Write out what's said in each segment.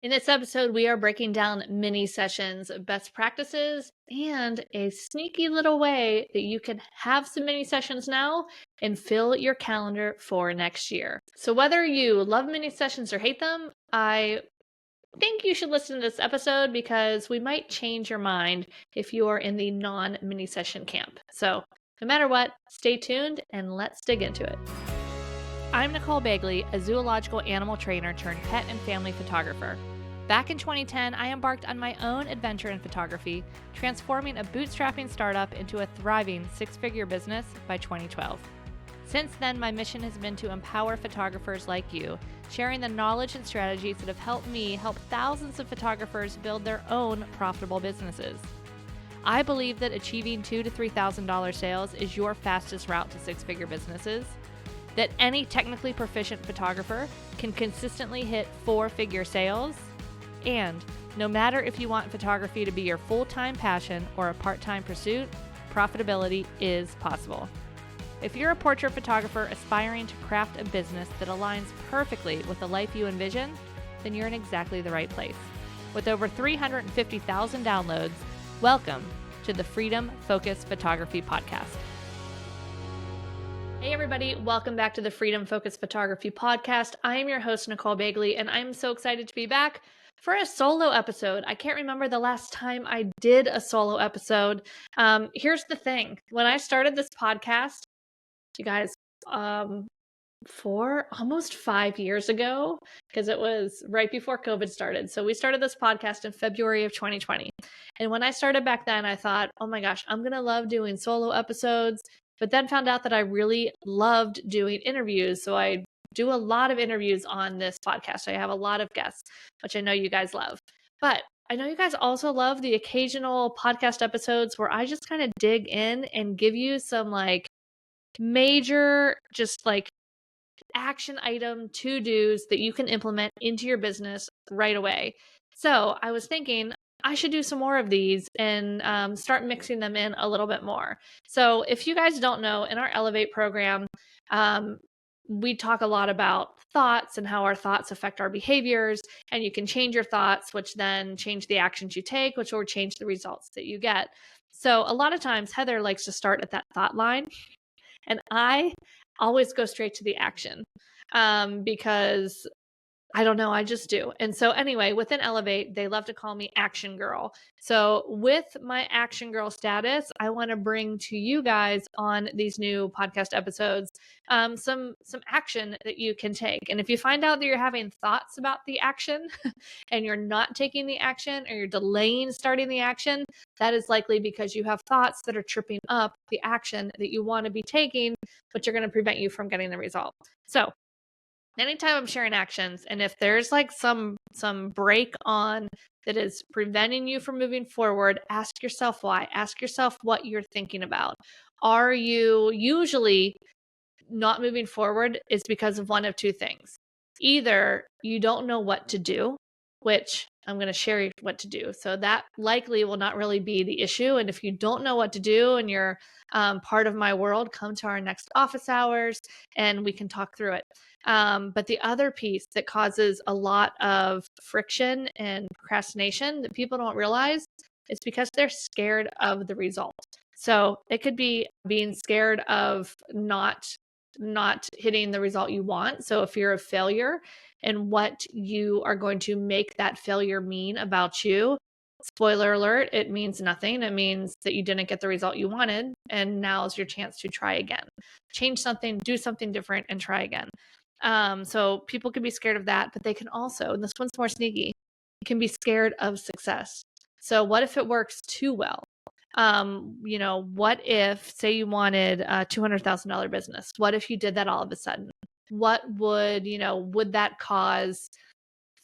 In this episode, we are breaking down mini sessions, best practices, and a sneaky little way that you can have some mini sessions now and fill your calendar for next year. So, whether you love mini sessions or hate them, I think you should listen to this episode because we might change your mind if you are in the non mini session camp. So, no matter what, stay tuned and let's dig into it. I'm Nicole Begley, a zoological animal trainer turned pet and family photographer. Back in 2010, I embarked on my own adventure in photography, transforming a bootstrapping startup into a thriving six-figure business by 2012. Since then, my mission has been to empower photographers like you, sharing the knowledge and strategies that have helped me help thousands of photographers build their own profitable businesses. I believe that achieving $2,000 to $3,000 sales is your fastest route to six-figure businesses, that any technically proficient photographer can consistently hit four-figure sales, and no matter if you want photography to be your full-time passion or a part-time pursuit, profitability is possible. If you're a portrait photographer aspiring to craft a business that aligns perfectly with the life you envision, then you're in exactly the right place. With over 350,000 downloads, welcome to the Freedom Focus Photography Podcast. Hey everybody, welcome back to the Freedom Focus Photography Podcast. I am your host, Nicole Begley, and I'm so excited to be back for a solo episode. I can't remember the last time I did a solo episode. Here's the thing. When I started this podcast, you guys, almost 5 years ago, because it was right before COVID started. So we started this podcast in February of 2020. And when I started back then, I thought, oh my gosh, I'm going to love doing solo episodes, but then found out that I really loved doing interviews. So I do a lot of interviews on this podcast. I have a lot of guests, which I know you guys love. But I know you guys also love the occasional podcast episodes where I just kind of dig in and give you some major, just action item to-dos that you can implement into your business right away. So I was thinking I should do some more of these and start mixing them in a little bit more. So if you guys don't know, in our Elevate program, we talk a lot about thoughts and how our thoughts affect our behaviors, and you can change your thoughts, which then change the actions you take, which will change the results that you get. So a lot of times Heather likes to start at that thought line, and I always go straight to the action because I don't know, I just do. And so anyway, within Elevate, they love to call me Action Girl. So with my Action Girl status, I want to bring to you guys on these new podcast episodes some action that you can take. And if you find out that you're having thoughts about the action and you're not taking the action, or you're delaying starting the action, that is likely because you have thoughts that are tripping up the action that you want to be taking, which are going to prevent you from getting the result. So anytime I'm sharing actions, and if there's some break on that is preventing you from moving forward, ask yourself why. Ask yourself what you're thinking about. Are you usually not moving forward is because of one of two things. Either you don't know what to do, which I'm going to share you what to do. So that likely will not really be the issue. And if you don't know what to do and you're part of my world, come to our next office hours and we can talk through it. But the other piece that causes a lot of friction and procrastination that people don't realize is because they're scared of the result. So it could be being scared of not hitting the result you want. So a fear of failure and what you are going to make that failure mean about you. Spoiler alert, it means nothing. It means that you didn't get the result you wanted, and now's your chance to try again. Change something, do something different, and try again. So people can be scared of that, but they can also, and this one's more sneaky, can be scared of success. So what if it works too well? What if, say you wanted a $200,000 business? What if you did that all of a sudden? What would that cause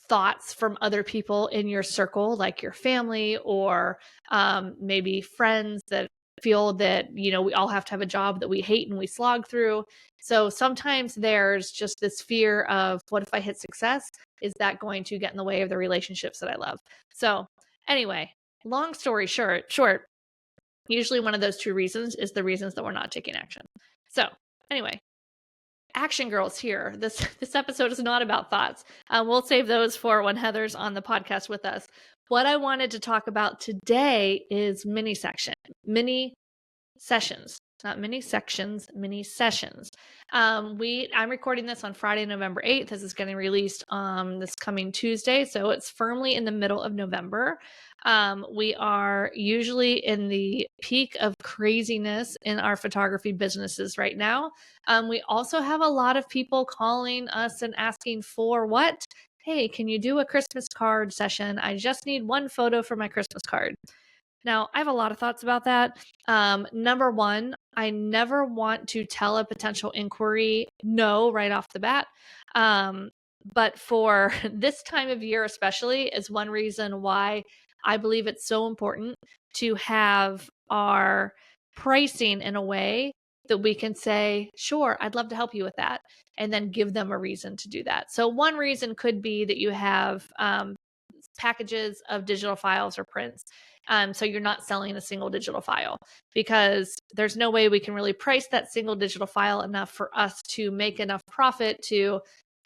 thoughts from other people in your circle, like your family or maybe friends that feel that, we all have to have a job that we hate and we slog through. So sometimes there's just this fear of, what if I hit success? Is that going to get in the way of the relationships that I love? So anyway, long story short, usually one of those two reasons is the reasons that we're not taking action. So anyway, action girls here. This episode is not about thoughts. We'll save those for when Heather's on the podcast with us. What I wanted to talk about today is mini sessions, not mini sections, mini sessions. I'm recording this on Friday, November 8th. This is getting released this coming Tuesday, so it's firmly in the middle of November. We are usually in the peak of craziness in our photography businesses right now. We also have a lot of people calling us and asking for what? Hey, can you do a Christmas card session? I just need one photo for my Christmas card. Now, I have a lot of thoughts about that. Number one, I never want to tell a potential inquiry no right off the bat. But for this time of year, especially, is one reason why I believe it's so important to have our pricing in a way that we can say, sure, I'd love to help you with that, and then give them a reason to do that. So, one reason could be that you have packages of digital files or prints. So you're not selling a single digital file, because there's no way we can really price that single digital file enough for us to make enough profit to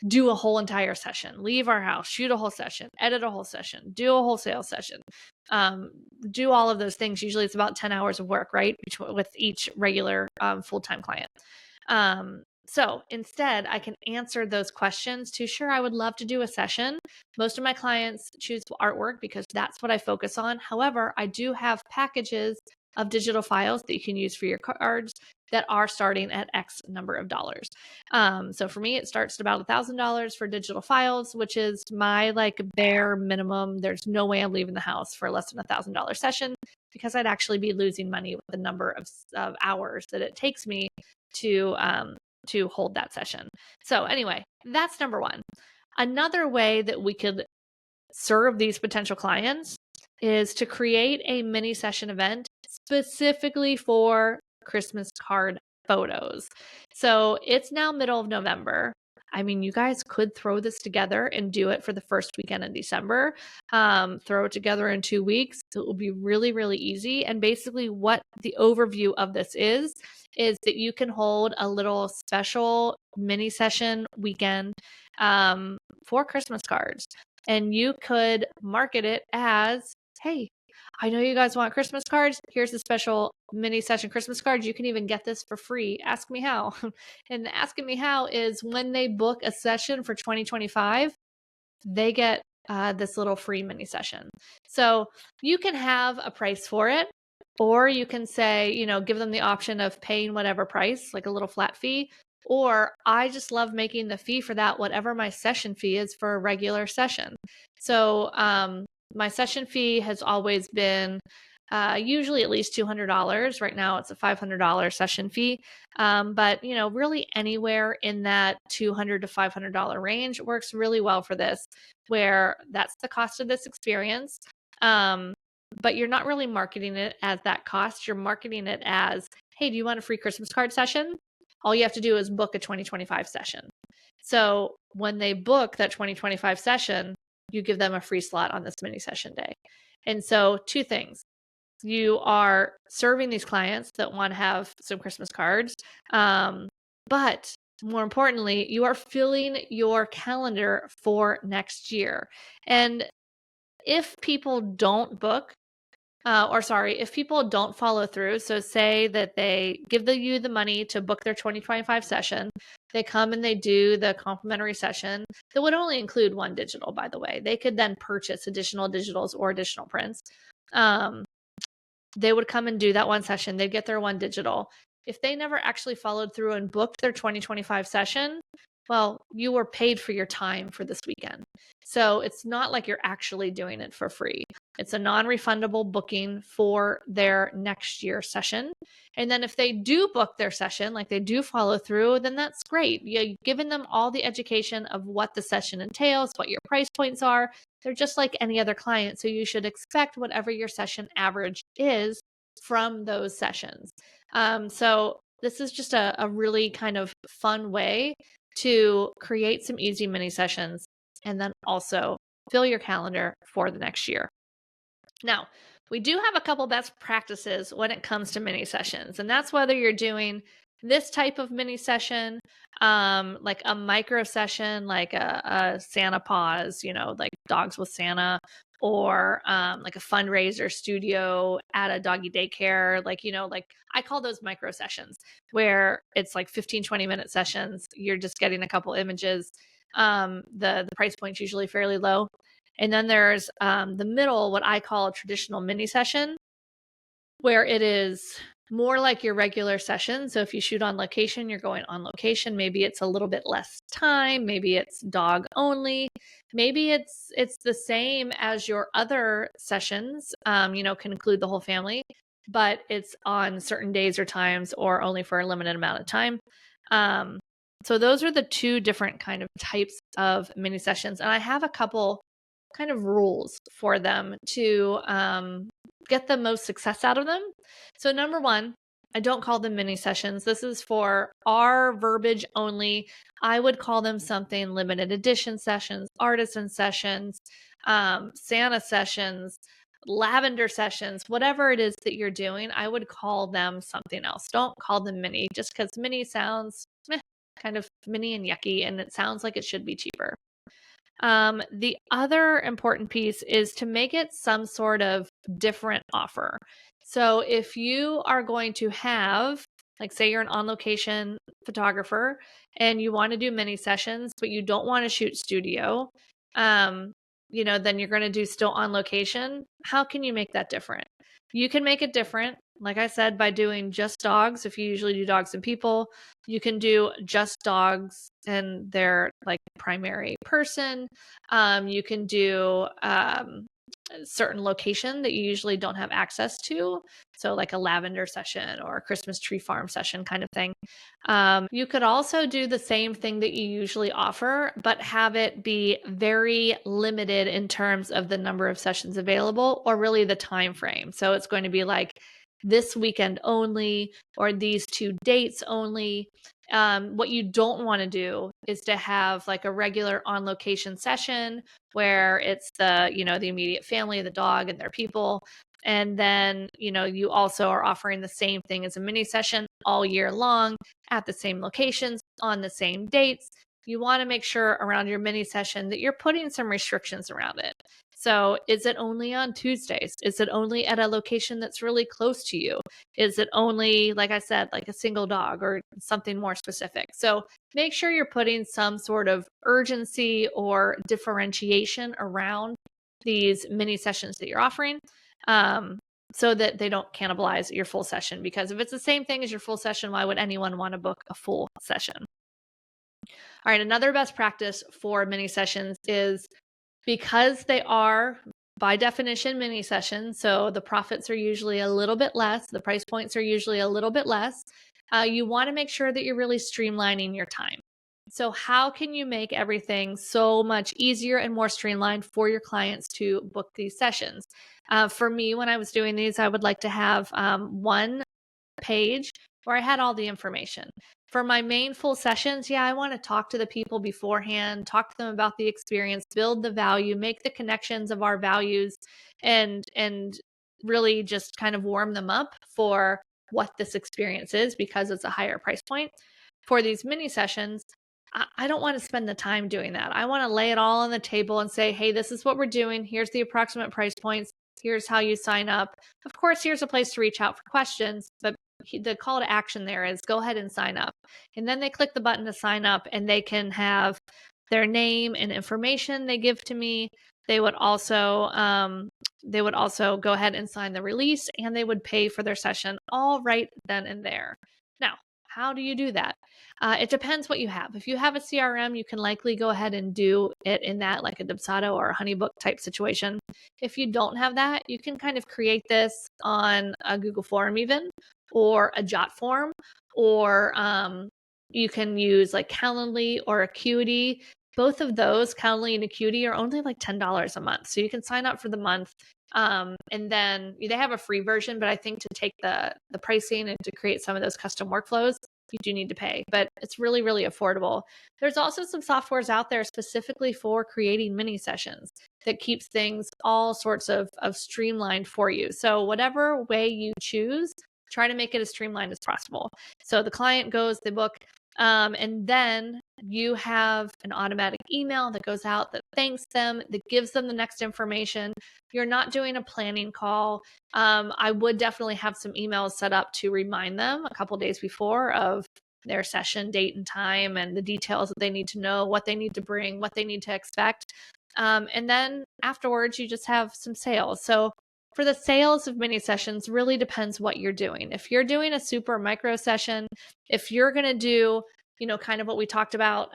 do a whole entire session, leave our house, shoot a whole session, edit a whole session, do a wholesale session, do all of those things. Usually it's about 10 hours of work, right? With each regular full-time client. So instead, I can answer those questions to, sure, I would love to do a session. Most of my clients choose artwork because that's what I focus on. However, I do have packages of digital files that you can use for your cards that are starting at X number of dollars. So for me, it starts at about $1,000 for digital files, which is my like bare minimum. There's no way I'm leaving the house for less than $1,000 session, because I'd actually be losing money with the number of hours that it takes me to hold that session. So anyway, that's number one. Another way that we could serve these potential clients is to create a mini session event specifically for Christmas card photos. So it's now middle of November. I mean, you guys could throw this together and do it for the first weekend in December. Throw it together in 2 weeks. It will be really, really easy. And basically what the overview of this is that you can hold a little special mini session weekend for Christmas cards. And you could market it as, hey, I know you guys want Christmas cards. Here's a special mini session Christmas cards. You can even get this for free. Ask me how. And the asking me how is when they book a session for 2025, they get this little free mini session. So you can have a price for it, or you can say, give them the option of paying whatever price, like a little flat fee. Or I just love making the fee for that, whatever my session fee is for a regular session. So my session fee has always been usually at least $200. Right now it's a $500 session fee. But really anywhere in that $200 to $500 range works really well for this, where that's the cost of this experience. But you're not really marketing it as that cost. You're marketing it as, hey, do you want a free Christmas card session? All you have to do is book a 2025 session. So when they book that 2025 session, you give them a free slot on this mini session day. And so two things. You are serving these clients that want to have some Christmas cards. But more importantly, you are filling your calendar for next year. And if people don't book, if people don't follow through, so say that they give you the money to book their 2025 session, they come and they do the complimentary session that would only include one digital, by the way. They could then purchase additional digitals or additional prints. They would come and do that one session. They'd get their one digital. If they never actually followed through and booked their 2025 session, well, you were paid for your time for this weekend. So it's not like you're actually doing it for free. It's a non-refundable booking for their next year session. And then if they do book their session, like they do follow through, then that's great. You've given them all the education of what the session entails, what your price points are. They're just like any other client. So you should expect whatever your session average is from those sessions. So this is just a really kind of fun way to create some easy mini sessions and then also fill your calendar for the next year. Now, we do have a couple best practices when it comes to mini sessions, and that's whether you're doing this type of mini session, like a micro session, like a Santa pause, like dogs with Santa, or like a fundraiser studio at a doggy daycare. Like I call those micro sessions where it's like 15, 20-minute sessions. You're just getting a couple images. The price point's usually fairly low. And then there's the middle, what I call a traditional mini session, where it is more like your regular session. So if you shoot on location, you're going on location. Maybe it's a little bit less time. Maybe it's dog only. Maybe it's the same as your other sessions. Can include the whole family, but it's on certain days or times, or only for a limited amount of time. So those are the two different kind of types of mini sessions, and I have a couple kind of rules for them to get the most success out of them. So number one, I don't call them mini sessions. This is for our verbiage only. I would call them something limited edition sessions, artisan sessions, Santa sessions, lavender sessions, whatever it is that you're doing, I would call them something else. Don't call them mini, just because mini sounds kind of mini and yucky, and it sounds like it should be cheaper. The other important piece is to make it some sort of different offer. So if you are going to have, like, say you're an on-location photographer and you want to do mini sessions, but you don't want to shoot studio, then you're going to do still on location. How can you make that different? You can make it different, like I said, by doing just dogs. If you usually do dogs and people, you can do just dogs and their like primary person. You can do a certain location that you usually don't have access to. So like a lavender session or a Christmas tree farm session kind of thing. You could also do the same thing that you usually offer, but have it be very limited in terms of the number of sessions available, or really the time frame. So it's going to be like this weekend only, or these 2 dates only. What you don't want to do is to have like a regular on location session where it's the immediate family, the dog and their people. And then, you also are offering the same thing as a mini session all year long at the same locations on the same dates. You want to make sure around your mini session that you're putting some restrictions around it. So is it only on Tuesdays? Is it only at a location that's really close to you? Is it only, like I said, like a single dog or something more specific? So make sure you're putting some sort of urgency or differentiation around these mini sessions that you're offering, so that they don't cannibalize your full session. Because if it's the same thing as your full session, why would anyone want to book a full session? All right, another best practice for mini sessions is, because they are by definition mini sessions, so the profits are usually a little bit less, the price points are usually a little bit less, you want to make sure that you're really streamlining your time. So how can you make everything so much easier and more streamlined for your clients to book these sessions? For me, when I was doing these, I would like to have one page where I had all the information. For my main full sessions, I want to talk to the people beforehand, talk to them about the experience, build the value, make the connections of our values, and really just kind of warm them up for what this experience is, because it's a higher price point. For these mini sessions, I don't want to spend the time doing that. I want to lay it all on the table and say, hey, this is what we're doing. Here's the approximate price points. Here's how you sign up. Of course, here's a place to reach out for questions, but the call to action there is go ahead and sign up. And then they click the button to sign up, and they can have their name and information they give to me. They would also go ahead and sign the release, and they would pay for their session all right then and there. Now, how do you do that? It depends what you have. If you have a CRM, you can likely go ahead and do it in that, like a Dubsado or a Honeybook type situation. If you don't have that, you can kind of create this on a Google form even, or a Jot form, or you can use like Calendly or Acuity. Both of those, Calendly and Acuity, are only like $10 a month. So you can sign up for the month. And then they have a free version, but I think to take the pricing and to create some of those custom workflows, you do need to pay, but it's really, really affordable. There's also some softwares out there specifically for creating mini sessions that keeps things all sorts of streamlined for you. So whatever way you choose, try to make it as streamlined as possible. So the client goes, they book, and then you have an automatic email that goes out that thanks them, that gives them the next information. You're not doing a planning call. I would definitely have some emails set up to remind them a couple days before of their session date and time and the details that they need to know, what they need to bring, what they need to expect. And then afterwards, you just have some sales. So for the sales of mini sessions, really depends what you're doing. If you're doing a super micro session, if you're going to do, kind of what we talked about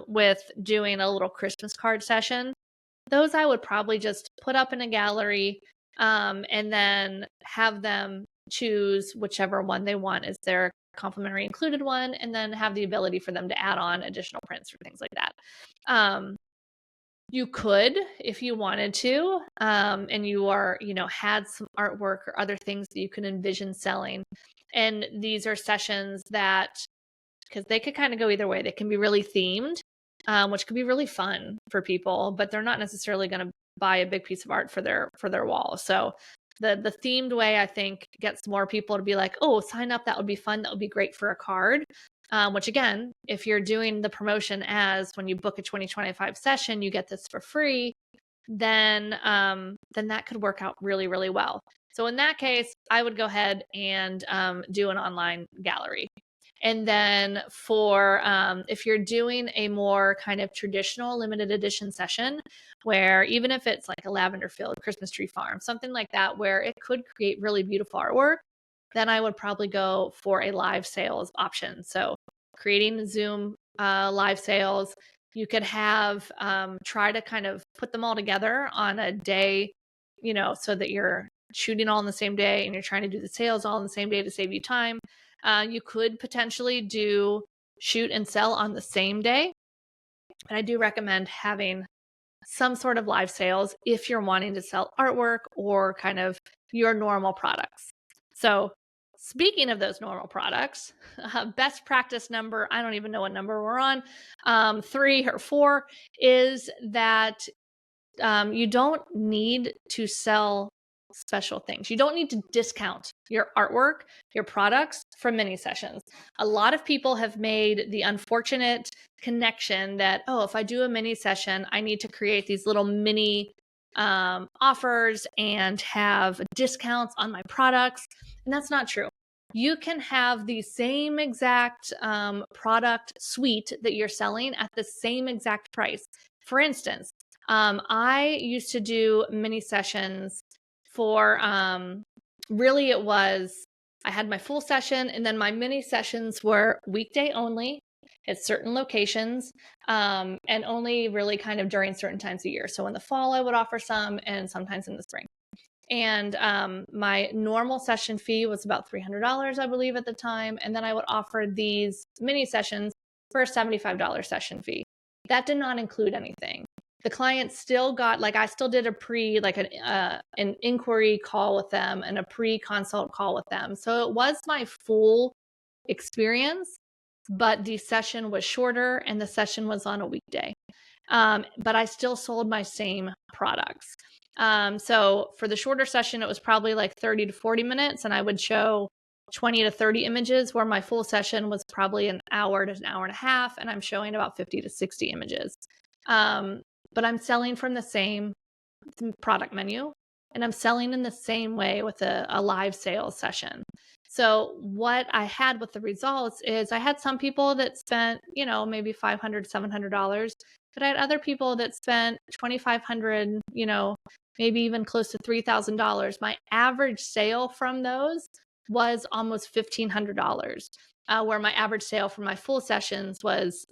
with doing a little Christmas card session, those I would probably just put up in a gallery and then have them choose whichever one they want as their complimentary included one, and then have the ability for them to add on additional prints or things like that. You could, if you wanted to, and you are, had some artwork or other things that you can envision selling. And these are sessions that, because they could kind of go either way. They can be really themed, which could be really fun for people, but they're not necessarily going to buy a big piece of art for their wall. So the themed way, I think, gets more people to be like, oh, sign up. That would be fun. That would be great for a card. Which again, if you're doing the promotion as when you book a 2025 session, you get this for free, then that could work out really, really well. So in that case, I would go ahead and do an online gallery. And then for if you're doing a more kind of traditional limited edition session, where even if it's like a lavender field, Christmas tree farm, something like that, where it could create really beautiful artwork, then I would probably go for a live sales option. So creating Zoom live sales, you could have try to kind of put them all together on a day, so that you're shooting all on the same day and you're trying to do the sales all on the same day to save you time. You could potentially do shoot and sell on the same day. But I do recommend having some sort of live sales if you're wanting to sell artwork or kind of your normal products. So speaking of those normal products, best practice number, I don't even know what number we're on, 3 or 4, is that you don't need to sell special things. You don't need to discount your artwork, your products from mini sessions. A lot of people have made the unfortunate connection that, oh, if I do a mini session, I need to create these little mini offers and have discounts on my products. And that's not true. You can have the same exact product suite that you're selling at the same exact price. For instance, I used to do mini sessions for really it was, I had my full session and then my mini sessions were weekday only at certain locations and only really kind of during certain times of year. So in the fall, I would offer some and sometimes in the spring. And my normal session fee was about $300, I believe, at the time. And then I would offer these mini sessions for a $75 session fee. That did not include anything. The client still got, I still did an inquiry call with them and a pre-consult call with them. So it was my full experience, but the session was shorter and the session was on a weekday. But I still sold my same products. So for the shorter session, it was probably like 30 to 40 minutes and I would show 20 to 30 images, where my full session was probably an hour to an hour and a half, and I'm showing about 50 to 60 images. But I'm selling from the same product menu and I'm selling in the same way with a live sales session. So what I had with the results is I had some people that spent, maybe $500, $700, but I had other people that spent $2,500, maybe even close to $3,000. My average sale from those was almost $1,500, where my average sale for my full sessions was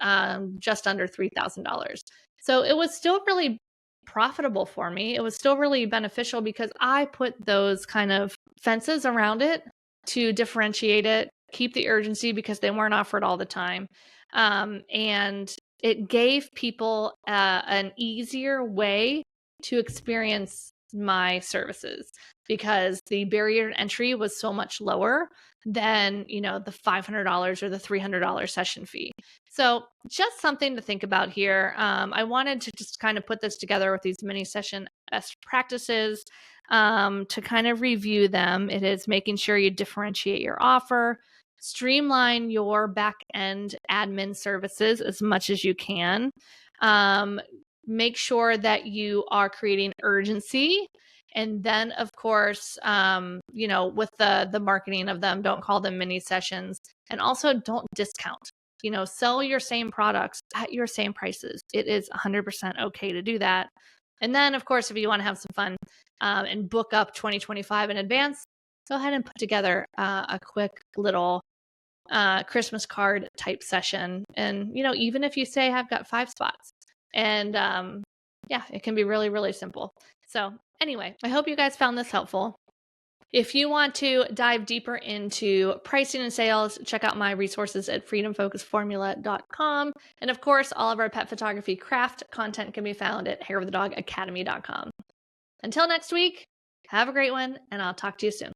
just under $3,000. So it was still really profitable for me. It was still really beneficial because I put those kind of fences around it to differentiate it, keep the urgency because they weren't offered all the time. And it gave people an easier way to experience my services because the barrier to entry was so much lower than, the $500 or the $300 session fee. So just something to think about here. I wanted to just kind of put this together with these mini session best practices to kind of review them. It is making sure you differentiate your offer, streamline your back end admin services as much as you can. Make sure that you are creating urgency. And then, of course, with the marketing of them, don't call them mini sessions. And also don't discount. Sell your same products at your same prices. It is 100% okay to do that. And then, of course, if you want to have some fun and book up 2025 in advance, go ahead and put together a quick little Christmas card type session. And, even if you say I've got 5 spots, and it can be really, really simple. So anyway, I hope you guys found this helpful. If you want to dive deeper into pricing and sales, check out my resources at freedomfocusformula.com. And of course, all of our pet photography craft content can be found at hairofthedogacademy.com. Until next week, have a great one, and I'll talk to you soon.